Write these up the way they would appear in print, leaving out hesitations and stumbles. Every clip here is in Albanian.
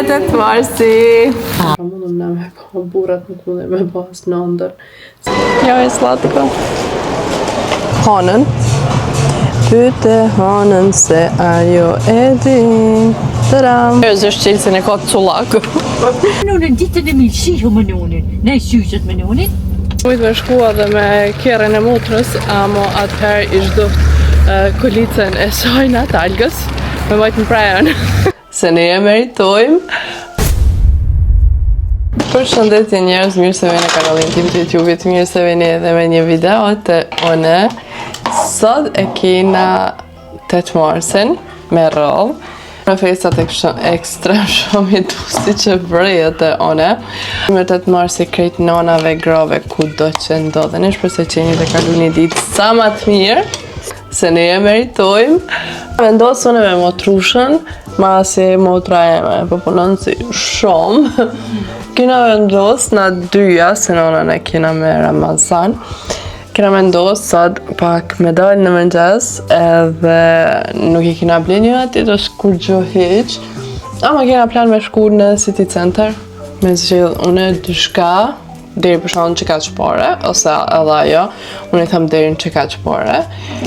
Tetë Marsi. Mundëm na me pa burrat nuk mundëm me pas në ndër. Jo e slatko. Hanën. Pyte hanën se ajo e din. Tëram. Është qelësin e ka të cullak. Menonën ditën e milëshihu menonën. Ne syqët menonën. Mujtë me shkua dhe me kjerën e motrës, amo atëherë ishdo kolicën e sajna të algës, me majtë në prejën. Se ne e meritojmë. Për shëndetje njerëz, mirë se vene kanalin tim të YouTube-it, mirë se vene edhe me një video të one. Sot e kena 8 marsin me rrallë. Në festat ekstra shumë i tusti që vrejet e one. Me 8 marsi krejt nanave, grave, ku do që ndodhen. Shpresoj që jeni të kalu një ditë sa ma të mirë, se ne e meritojmë. Vendosë une me motrushën, ma si motra e me pëpunon si shumë. Kena vendosë na dyja, se nanën e kena me Ramazan. Kena vendosë sot pak me dalë në mëngjes edhe nuk i kena ble një ati të shkur gjo hiq. Ama kena plan me shku në City Center, me zgjidh une dyshka, deri për shkallën që ka qëpare, ose edhe ajo, unë i tham deri në që ka qëpare.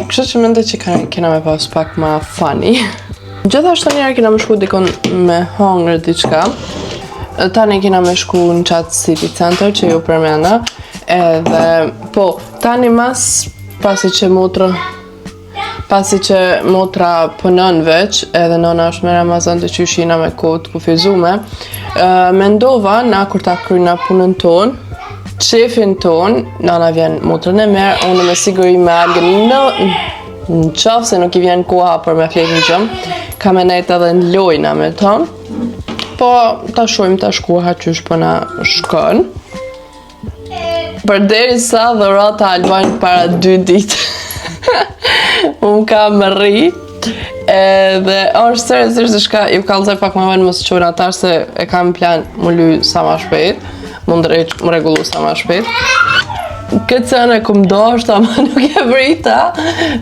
Kështë që mende që kena me pas pak ma funny. Gjithashtu njerë kena me shku dikon me hangër diçka. Tani kena me shku në qatë City Center që ju përmena. Edhe, po, tani mas pasi që motra pënën veç, edhe nona është me Ramazan të qyshina me kohë të kufizume, mendova na kur ta kryna punën ton, qefin ton, nana vjen motrën e merë, unë me siguri me algën në qafë se nuk i vjen koha për me fletë në gjëmë, ka me nejtë edhe në lojna me ton, po ta shojmë ta shkuha qysh për na shkën. Për deri sa dhurata Albani para 2 ditë. Unë kam rri. Edhe është seriozisht shka i kallëzoj pak më vonë mos qenë atar se e kam plan më ly sa më shpejt. Më rregullu sa më shpejt. Këtë sene kum dashur ama nuk e brita.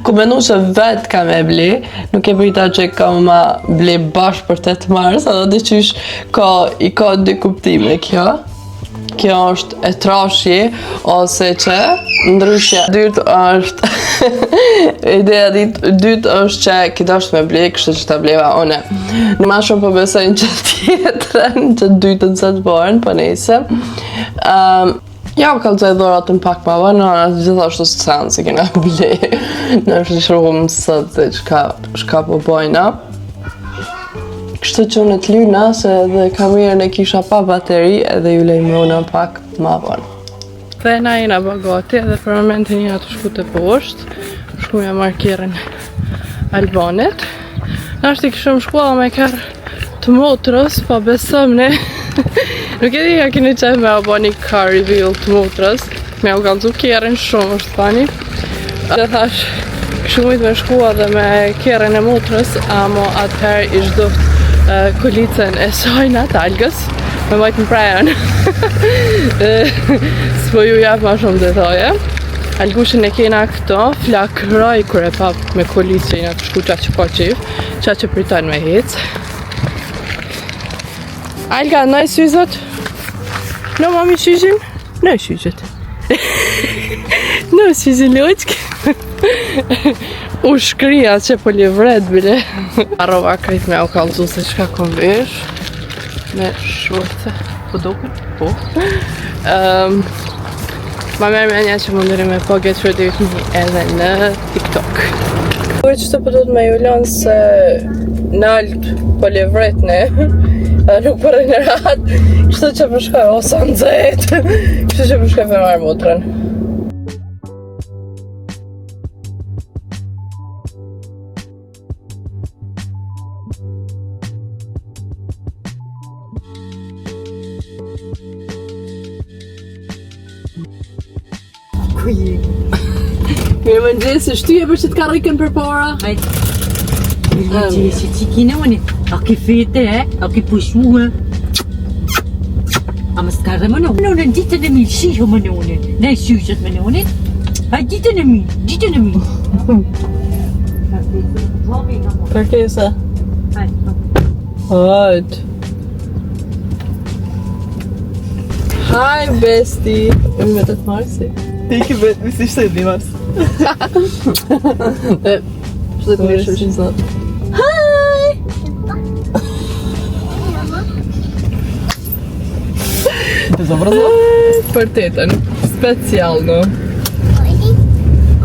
Ku mendoj se vet kam e ble, nuk e brita që kam ma ble bash për 8 mars, edhe diçysh i ka dy kuptime kjo. Kjo është e trashje, ose që ndryshja dyrt është ideja dytë është që këtë është me ble, kështë që ta bleva one. Në ma shumë përbesojnë që tjetërën, që dytën se të borën, për nese. Ja, u kalëzoj dhuratën pak ma vërë, në gjithashtu së sanë se kena ble. Në është shruhëm sëtë dhe qka po bojna. Kështë që unë të lyna se edhe kamerën e kisha pa bateri edhe ju lejmrona pak ma vonë. Dhe na jena bagati edhe për momentin jena të shku të poshtë. Shku me markirën Albanit. Na është i këshëm shkualla me kërë të motrës, pa besëm ne. Nuk e di ka kini qef me abo një car reveal të motrës. Me u kalëzu kjerën shumë është thani. Dhe thash, këshu mujtë me shkua dhe me kjerën e motrës, amo atëherë ishdo kolicën e sajna të algës, me majtë në prejën. S'po ju jap ma shumë detaje. Algushin e kena këto, flakroj kër e pap me kolicë që jena të shku qa që ka qif, qa që pritojnë me hecë. Alga, nëj syzët? Në mami shyzhin? Në shyzhet. Në syzhin loqkë. U shkria që po livret bile. Arrova krejt me u kalëzu se qka kom vesh. Me shurte. Po doken? Po. Ma merë me nja që mundëri me po get ready with me edhe në TikTok. Ove që të pëtut me ju lanë se nalt po livret ne. Edhe nuk përre në ratë. Kështë që përshkaj osa në zetë. Kështë që përshkaj për marë motrën. Mirë më nëgjesi, shtyje për që të karikën për para? Hajde. Mirë nëgjesi, që kine mëni? A ki fete, a ki pushmuhe? A më s'ka dhe më në në ditën e mirë, shiho më në unë. Ne shyqët më në unë. Hajde ditën e mirë, ditën e mirë. Kërkesa? Hajde. Hajde. Hi bestie. Unë me të të marsi. Ti ke vetë, si shtë e mars. Shtë të mirë shumë sot. Të zë brëzo? Për tetën, special në.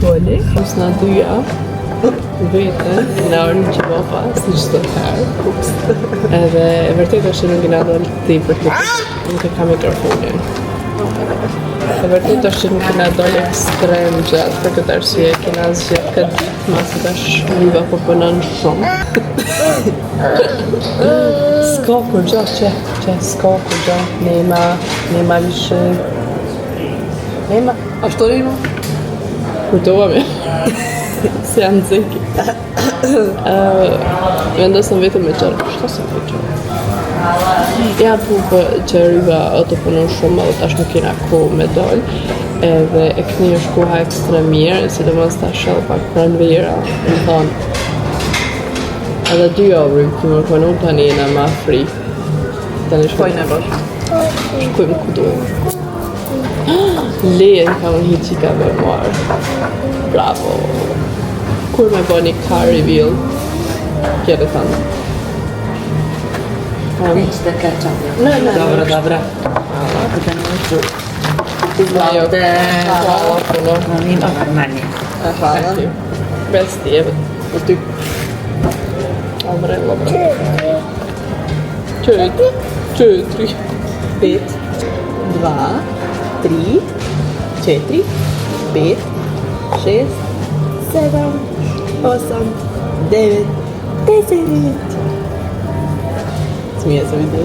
Koli? Kus na dyja. Vetën, në orën që bofa, si çdo herë. Edhe e vërtet është nuk na dal ti për të. Nuk e kam mikrofonin. E vërtet është nuk na dal ekstrem gjatë për këtë arsye kena zgjedh këtë masë tash viva po punon shumë. S'ka kur gjatë që s'ka kur gjatë nema više. Nema? A što ima? Kujtova me. Se janë zeki. Vendosëm vetëm me qërë. Shto se me qërë? Ja, po që riva të punon shumë, dhe tash nuk kena kohë me dollë. Edhe e këni është koha ekstra mirë, sidomos tash edhe pak pranvera, më thonë. Edhe 2 orë këmë rëpënu, tani jena ma free. Tani Pojnë e bashkë. shkojmë ku dojmë. Lejen kam në hiqika me marë. Bravo. Kur me bëni car reveal? Kjere thanë. Neće da kačam. Dobra. Hvala puno. Ima manje. Hvala. Besti, evo, u ty. Omrelo, bravo. 4, 5, 2, 3, 4, 5, 6, 7, 8, 9, 10. Smije se vidi.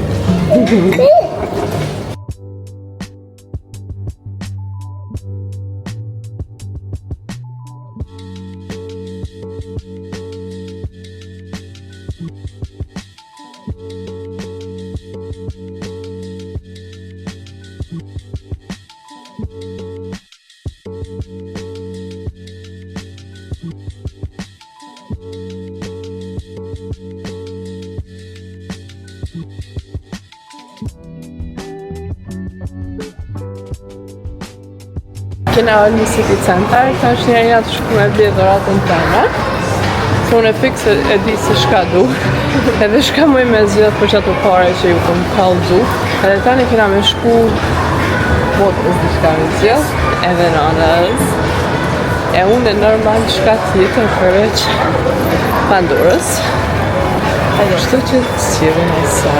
Kena orë një city center, ta është njerë nga të shku me bje dhuratën tëme. Se unë e fix e di se shka du. Edhe shka muj me zhjith për qatë pare që ju kom kallëzu. Edhe tani kena me shku botës di shka me zhjith, edhe nanës. E unë e normal shka tjetër përveç Pandorës. Edhe shtu që të sirë në sa.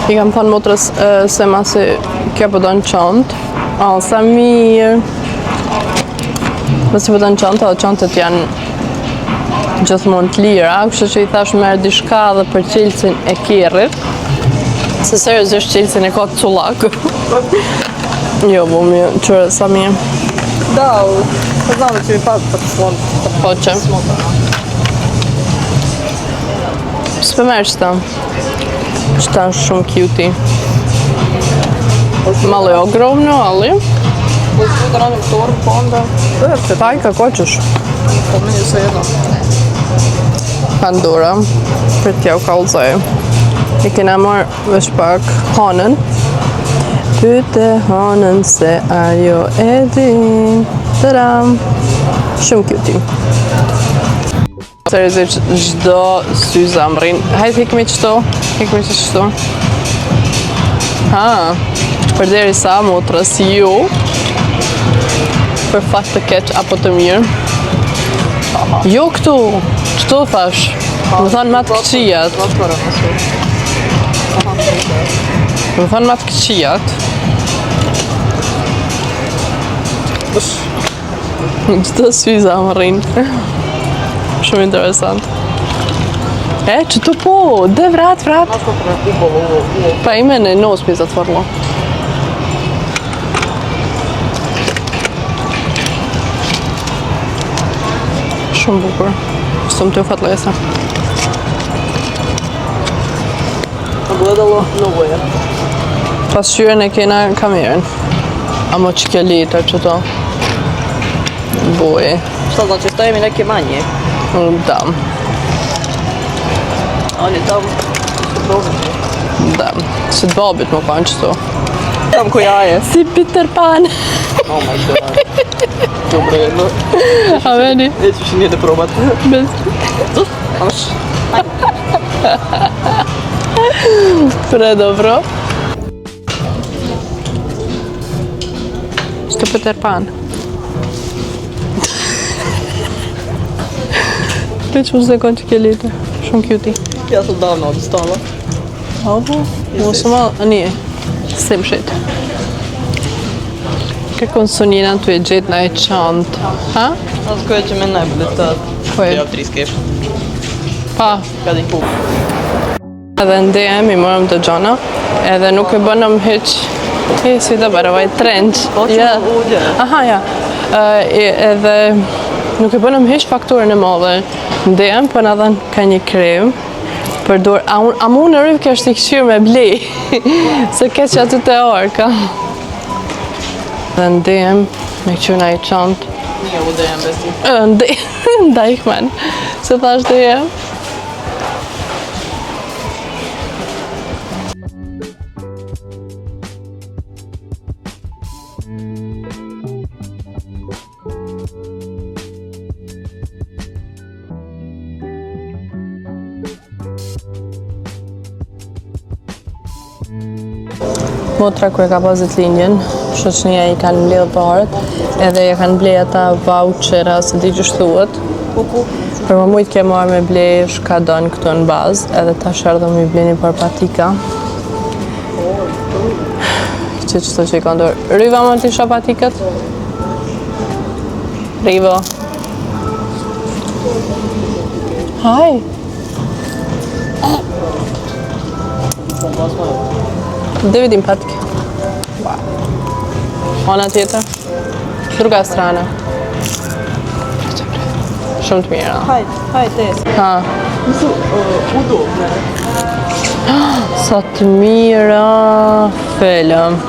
I kam thonë motrës se masi kjo përdojnë qantë. Sa mirë. Nësi përdojnë qantë, edhe qantët janë gjithmonë të lira, kështu që i thash merë dishka dhe për qelësin e kerrit. Se seriozisht qelësin e ka të cullak. Jo, bo mi, qërë, sa mirë. Da, po znamo që mi pasë për të slonë. Po që? S'pe merë qëta. Qëta është shumë cute. Malo je ogromno, ali... Da radim torbu, pa onda... Taj, kako ćeš? Po meni je sve jedno. Pandora, për t'ja u kallëzoj. I kena marrë vesh pak hanën. Pyte hanën se ajo e din. Tadam! Shumë cute. Seriozisht, çdo sy zamrin. Hajde hikmi qëto. Hikmi qëto. Ha, përderi sa motrës ju. Për fat të keq apo të mirë. Jo këtu, qëto thash. Më thanë matë këqijat. Më thanë matë këqijat. Qëto sy zamrin. Shumë interesant. Që të po, dhe vrat. Pa ime në nos për të farlo. Shumë bukur. Së më të ufat lojesa. Gledalo në voja. Pasqyren e kena kamerën. Amo që ke liter që to? Boj. Što znači stavim i neke manje? Da. Oni tam dobiti. Da. Se të babit më kanë qëto. Tam ko jaje. Si Peter Pan. Oh my god. Dobro jedno. A meni? Nećeš nije da probat. Bez. Aš. Predobro. Što Peter Pan? Već mu se konči ke lite. Shumë cute. Ja sam davno odstala. Ovo? Ovo su malo, a nije. Sim shit. Kako Sonjina tu je gjetë na e qantë? Ha? Znaš koje će meni najbolje tad? Koje? Ja 3 skeš. Pa, Kad ih kupim. edhe ndem, I morëm të gjona, edhe nuk e bënëm hiq, si të bërë, vaj trench. Hoćemo ulje. Aha, ja. Edhe nuk e bënëm hiq fakturën e madhe. Ndem, për në dhenë ka një krem, përdor, a mu në rrëv kështë I këshyrë me blej, se ke që aty të orka. Dhe ndem, me këqyna I qantë, Nije u DM bez ti. ndajkmen, se thash të jem. Motra kur e ka pas linjën, shoqënia I kanë mbledh parat, edhe ja kanë blej ata vouchera, se di që thuhet. Për më mujt ke marrë me blej shka don këtu në bazë, edhe tash erdhëm I bleni për patika. Që qëto që I ka ndorë. Riva më t'i shoh patikat? Riva. Haj. Gdje vidim patike? Ona tjetër? Druga strana. Shumë të mira. Hajde. Ha. Nisu udobne. Sa të mira film.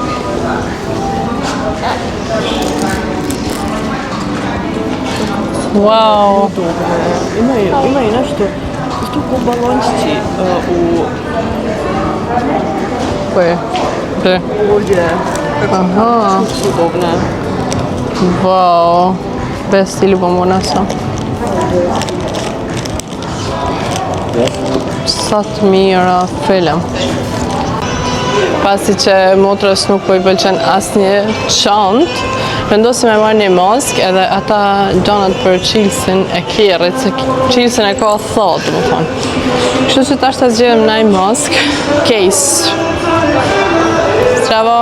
Wow. Imaju nešto. Tu ko balončići u Koje? Gdje? ovdje. Aha. Su udobne. Wow. Bez ti ljubomorna sam. Sa të mira film. Pasi që motrës nuk po I pëlqen asnjë çantë, vendosim me marrë një maskë edhe ata gjanat për qilsin e kerrit, se qilsin e ka thatë, më thonë. Kështu që tash ta zgjedhëm një maskë, case. Bravo.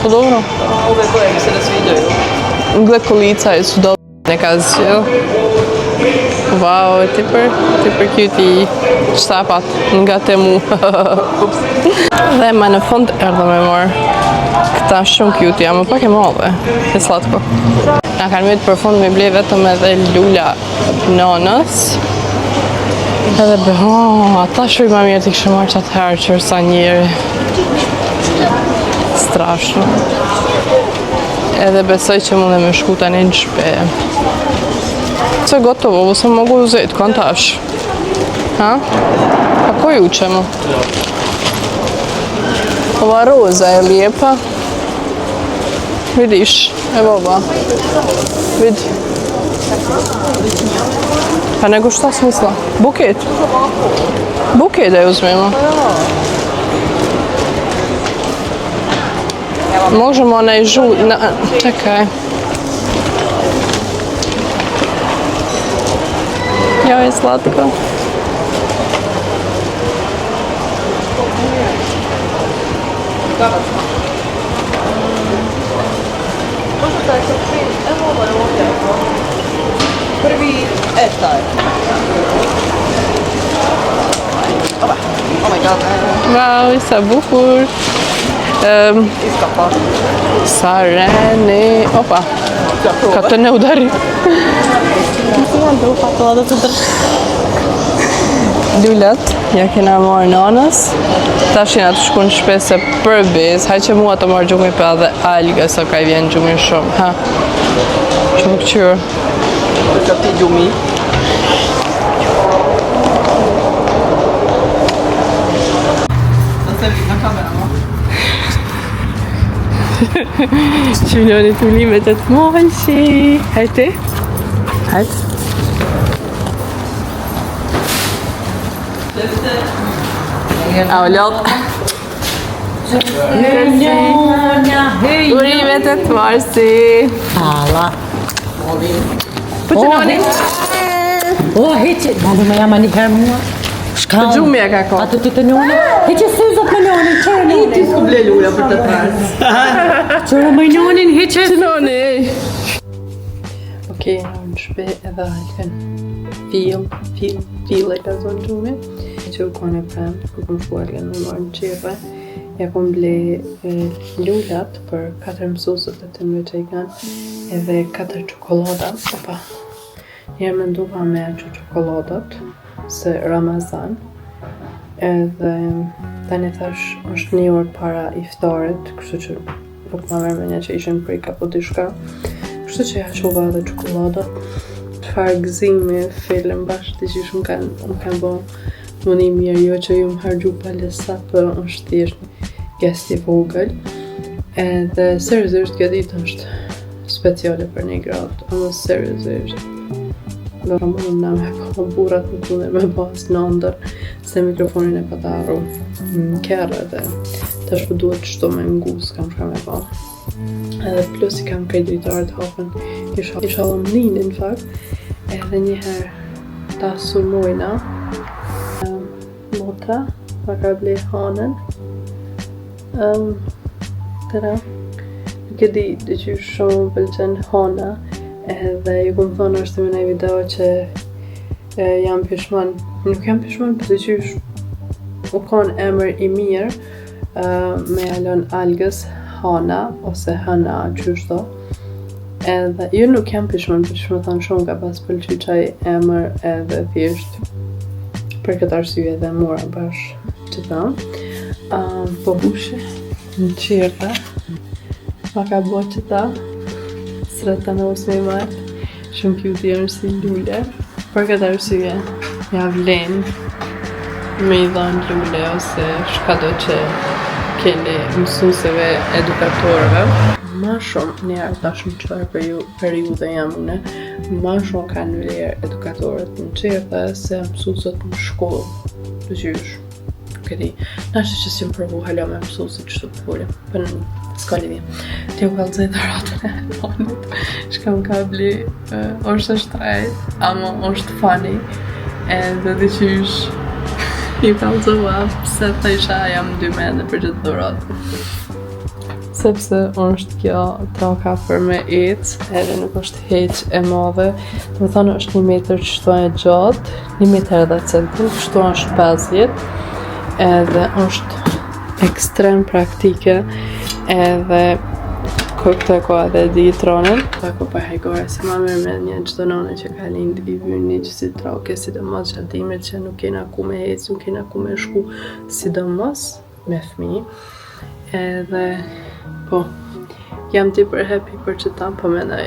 Po dobro. Ove koje mi se ne sviđaju. Gle kolica su dobro neka zgjell. Wow, tipër cute shtapat nga Temu. Dhe ma në fund erdhëm me marë këta shumë cute, ja më pak e madhe, e slatko. Na kanë mjët për fund me blej vetëm edhe lula nanës. Edhe ata shumë ma mirë t'i kështë marrë qatë herë që sa njëri. Strashno. Edhe besoj që mund e me shku tani në shtëpi. Co gotovo, ovo sam mogu uzeti, kontaš? Ha? A koji učemo? Ova roza je lijepa. Vidiš, evo ova. Vidi. Pa nego šta smisla? Buket? Buket da je uzmemo. Možemo onaj čekaj. Joj, slatko. Prvi taj. Oh my god. Wow, sa bukur. Iskapa. Sareni. Opa. Ka të ne udari. Lullat, ja kena marrë nanës. Tash jena të shkun shpese për bez. Haj që mua të marrë gjumi për edhe alga, sa ka I vjen gjumi shumë. Ha? Shumë këqyrë. Për ka ti gjumi. Në sevi në kamera, ma. Qëlloni të limet e të mollëshi. Hajte. Hajtë. Au lot. Urimet e të marsi. Hala. Po që noni? O, heqe. Malu me jam ani herë mua. Të gjumi e ka ko. Atë të noni. Heqe suzat me noni. Qërë noni. Ti s'ku ble lula për të tërë. Qërë me nonin, heqe. Që noni? Okej, në shpe edhe halken. Fil e ka zonë gjumi. Që u kone prem, ku kom shkuar nga në marrë në qepe. Ja kom ble lullat për 4 mësusët e të në që I kanë. Edhe 4 qokolada. Opa. Njerë me nduva me që qokoladat. Se Ramazan. Edhe tani thash është 1 orë para iftarit. Kështu që nuk ma merë me një që ishen prika po dishka. Kështu që ja quva edhe qokoladat. Çfarë gëzimi, film bashkë të që shumë kanë bo më një mirë, jo që ju më hargju palesa, për është thjesht një gest I vogël. Edhe seriozisht kjo ditë është speciale për një gratë, ama seriozisht. Do më në me pa burat në kune me pas në ndër, se mikrofonin e pa të arru në kjerë edhe të shpë duhet qëto me ngus, kam shka me pa. Edhe plus I kam kaj dritarët hapën, isha lëmninin në fakt, edhe njëherë ta sulmojna, Mota, ma ka ble hanën. Tëra, nuk e di që shumë pëlqen hana, edhe ju kom thonë është me në video që jam pishman, nuk jam pishman, për që u konë emër I mirë me alon algës hana, ose hana, qështo. Edhe, ju nuk jam pishman, për që më thonë shumë ka pas pëlqy qaj emër edhe thjesht. Për këtë arsye edhe mora bashkë që ta. Po bushe në qirta. Ma ka bo që ta. Sreta në usë me marë. Shumë cute janë si lule. Për këtë arsye ja vlen me I dhanë lule ose shkado që keni mësuseve edukatorëve. Ma shumë njerë tash në qëfar periude jam une, ma shumë kanë vlerë edukatorët në qerta se mësusët në shkollë, të gjysh. Këti, nashtë që si më provu hala me mësusët që të pëllim, për në s'ka lidhje. Ti u kalëzaj të ratën e fonit, shkam ka bli, është shtrajt, ama është funny, edhe dhe qysh, I kalëzova, pse të isha jam 2 mene për gjithë të ratën. Sepse është kjo troka për me ecë, edhe nuk është heq e madhe. Do të thonë është 1 metër qështu e gjatë, 1 metër edhe centim, qështu është 50, edhe është ekstrem praktike, edhe këtë ko edhe di tronën. Tako për hajgore, se ma mirë me një qdo nane që ka lind I vyni që si troke, sidomos gjatimit që nuk kena ku me ecë, nuk kena ku me shku, sidomos me fmi. Edhe po, jam ti për happy për qëta, po menaj,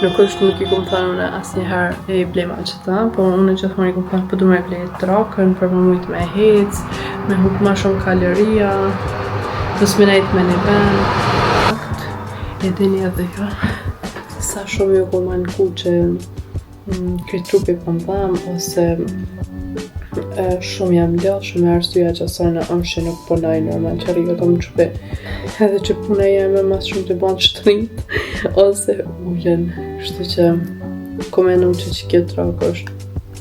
nuk I kom thënë une asë njëherë e I blema qëta, po une që thëmë I kom thënë, po du me blejt trokën, për më mujtë me hecë, me huk ma shumë kaloria, nësë me nejtë me një vend. E dini edhe jo, sa shumë ju kom anku që këtë trupi po më dhamë, ose shumë jam ljohë, shumë e arsyeja që asajna është që nuk punoj normal që arrive të më qëpe. Edhe që puna jeme mas shumë të banë shtrit, ose ujen. Shtu që komenu që kjo trok është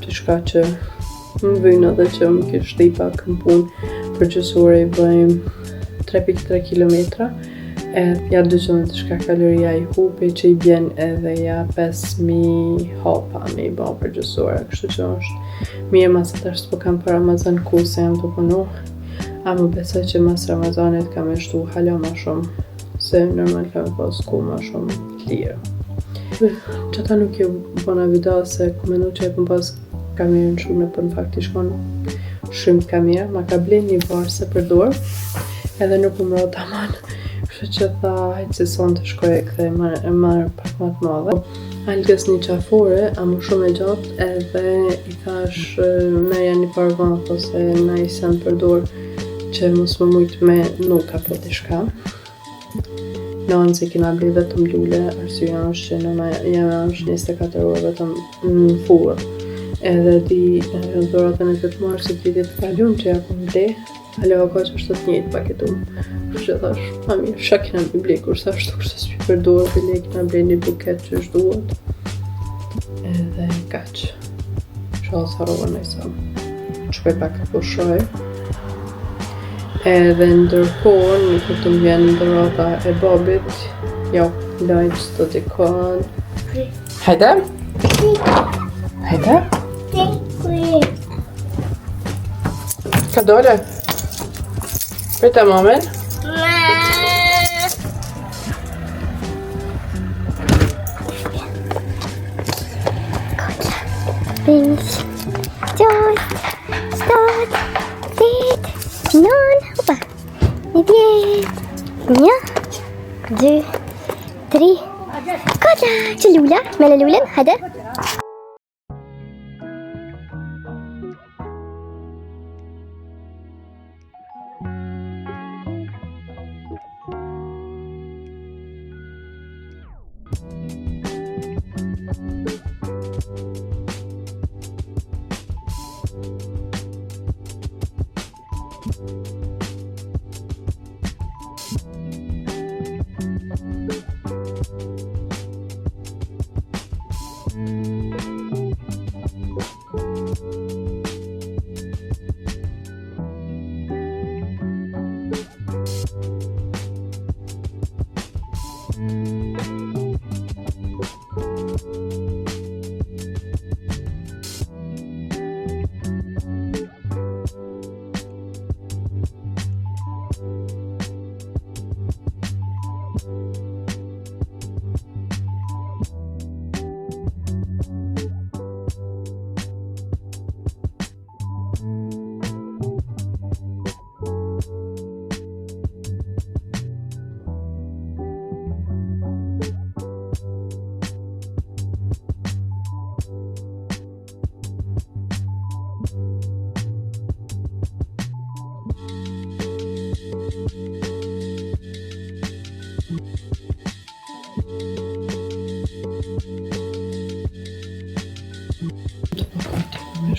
të shka që më vynë edhe që më kjo shtipa këm punë përgjësore I bëjmë 3.3 km. Ja 200 shka kaloria I hupi që I bjen edhe ja 5.000 hapa me I bëjmë përgjësore. Kështu që është mirë mas të ashtë po kam për Ramazan ku se jam të punu. A më besoj që mas Ramazanit kam e shtu hala ma shumë, se normal kam e pas ku ma shumë lirë. që ta nuk ju bëna video se ku menu që e pëm pas kamerën shumë në për në fakt i shkon shumë kamerë, ma ka blen një varse për dorë, edhe nuk më mërë të aman, kështë që tha hajtë si son të shkoj e këthe e marë pak më të madhe. Algës një qafore, a më shumë e gjatë, edhe i thash me janë një parvan, ose na i sen për dorë që mos më mujtë me nuk apo të shka. Nënë se kina bli vetëm lule, arsyeja është që nëna jam është 24 orë vetëm në furë. Edhe di dhuratën e të të marë se vitit të kalun që ja kom ble, Aleva ka që është të njëjtë paketum. Kështë që thash, a mirë, shka kina mi ble, kurse ashtu kështë s'pi për dorë, bile kina ble një buket që është duhet. Edhe kaq. Shalë s'harova në isa. Shkoj pak po shoj. Edhe ndërkohë, në kur të më vjen dhurata e babit, jo, lajtë të dikon. Hajde? Hajde? Ka dole? Pita mamin? Pinch, toast, start, dit, non, hoppa, et bien, ja, 2, 3, kolla, Lula, med Lulen, hade.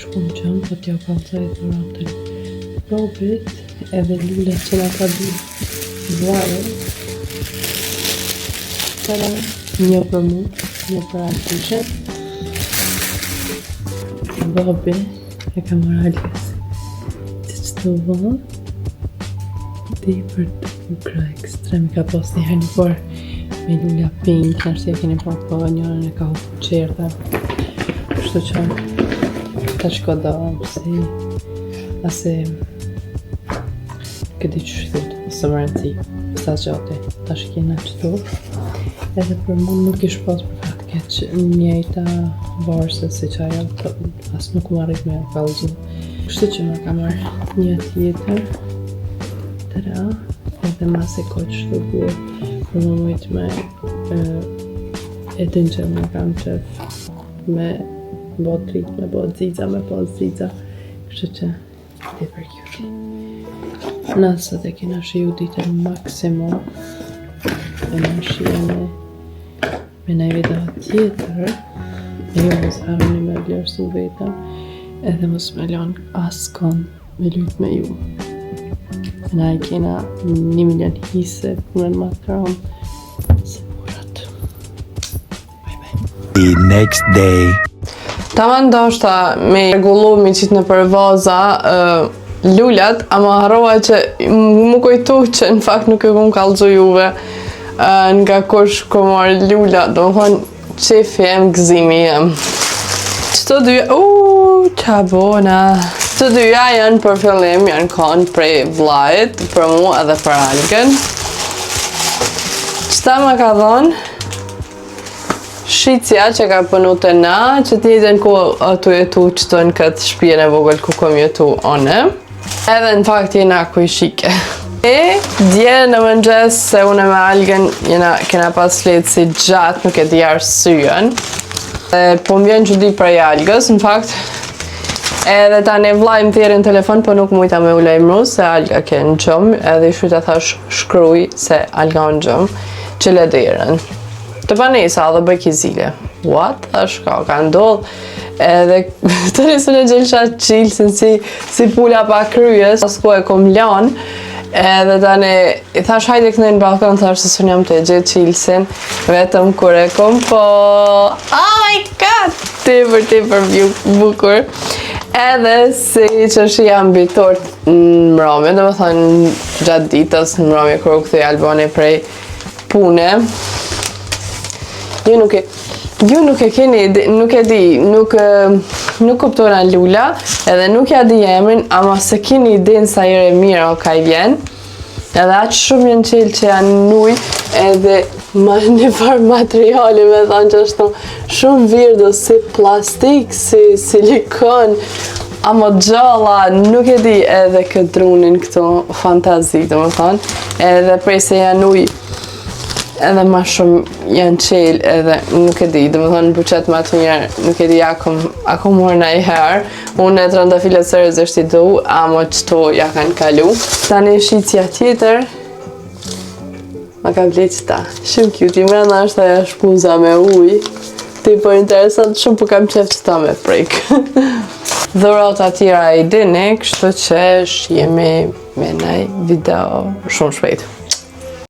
Shkum qëmë, po t'ja kalcaj dhuratën babit, edhe lule që nga ka di varën. Tëra, një për mu, një për Altishen. Babi e ka marrë Aljes që që të vë, di për të bukra ekstrem, ka pas një herë një por me lula pink, nështë e keni po njërën e ka hupu qerta. Kështu që ta shkoda, si ase këti që shthut, së më rëndësi, sa gjate, ta shkjena qëtu. Edhe për mund nuk ish pas për fatke që njëjta varse si që ajo, as nuk më arrit me kalzu. Kështu që më ka marrë një tjetër, tëra, edhe mas e ko që shtu buë, për më mujtë me e din që më kam qef me bot rrit, me bot zica, me pas zica. Kështë që ti për kjush. Nësët e kena shiju ditën maksimum. E në shiju me në video tjetër. E jo mos harroni me vlerësu vetën. Edhe mos me lanë askon me lujt me ju. Na i kena 1 milion hise punën ma të kram se burat. Bye bye. The next day. Ta më ndoshta me regullu mi qitë në për vaza lullat, ama harrova që më kujtu që në fakt nuk e kom kallëzu juve nga kush ko marrë lullat, do më thonë qefi jem, gëzimi jem. Qëto dyja, qa bona. Qëto dyja janë për fillim, janë kanë prej vlajt, për mu edhe për Algen. Qëta më ka dhonë? shitja që ka punu të na, që të njëjtën ku ato jetu qëto në këtë shtëpinë e vogël ku kom jetu one. Edhe në fakt jena kuj shike. E dje në mëngjes se une me Algen kena pas fletë si gjatë, nuk e di arsyen. Po më vjen çudi prej Algës, në fakt. Edhe tani vllai më thirrën në telefon, po nuk mujta me u lajmëru se Alga ke në xhum, edhe i shyta thash shkruaj se Alga në xhum, që le derën. Të panesa dhe bëj kizile. What? Thash ka ndodh. Edhe të nisën e gjelësha qilësin si pula pa kryes, pas ku e kom lanë. Edhe tani, i thash hajde kënej në balkon, thash se së njëm të gjithë qilësin, vetëm kur e kom po... Oh my god! Tipër bukur. Edhe si që shia mbi tort në mbrëmje, dhe më thënë gjatë ditës në mbrëmje kërë u këthuj Albani prej pune. Ju nuk e keni, nuk e di, nuk kuptona Lula, edhe nuk ja di emrin, ama se keni idin sa jere mirë o ka i vjen. Edhe aqë shumë jenë qelë që janë nuj, edhe një farë materiali me thonë që është shumë virdo, si plastik, si silikon, ama gjalla, nuk e di edhe këtë drunin këto fantazi, dhe më thonë, edhe prej se janë nuj, edhe ma shumë janë qelë edhe nuk e di, dhe më thonë buqet ma të njerë, nuk e di akom mërë na i herë, unë e të rëndafilet sërës është i du, ama qëto ja kanë kalu. Tani shqitja tjetër, ma ka vleqë ta, shumë cute, i mrena është aja shpuza me uj, tipo interesant, shumë po kam qef që ta me prek. Dhurat atira i dini, kështu që shjemi me nej video shumë shpejt.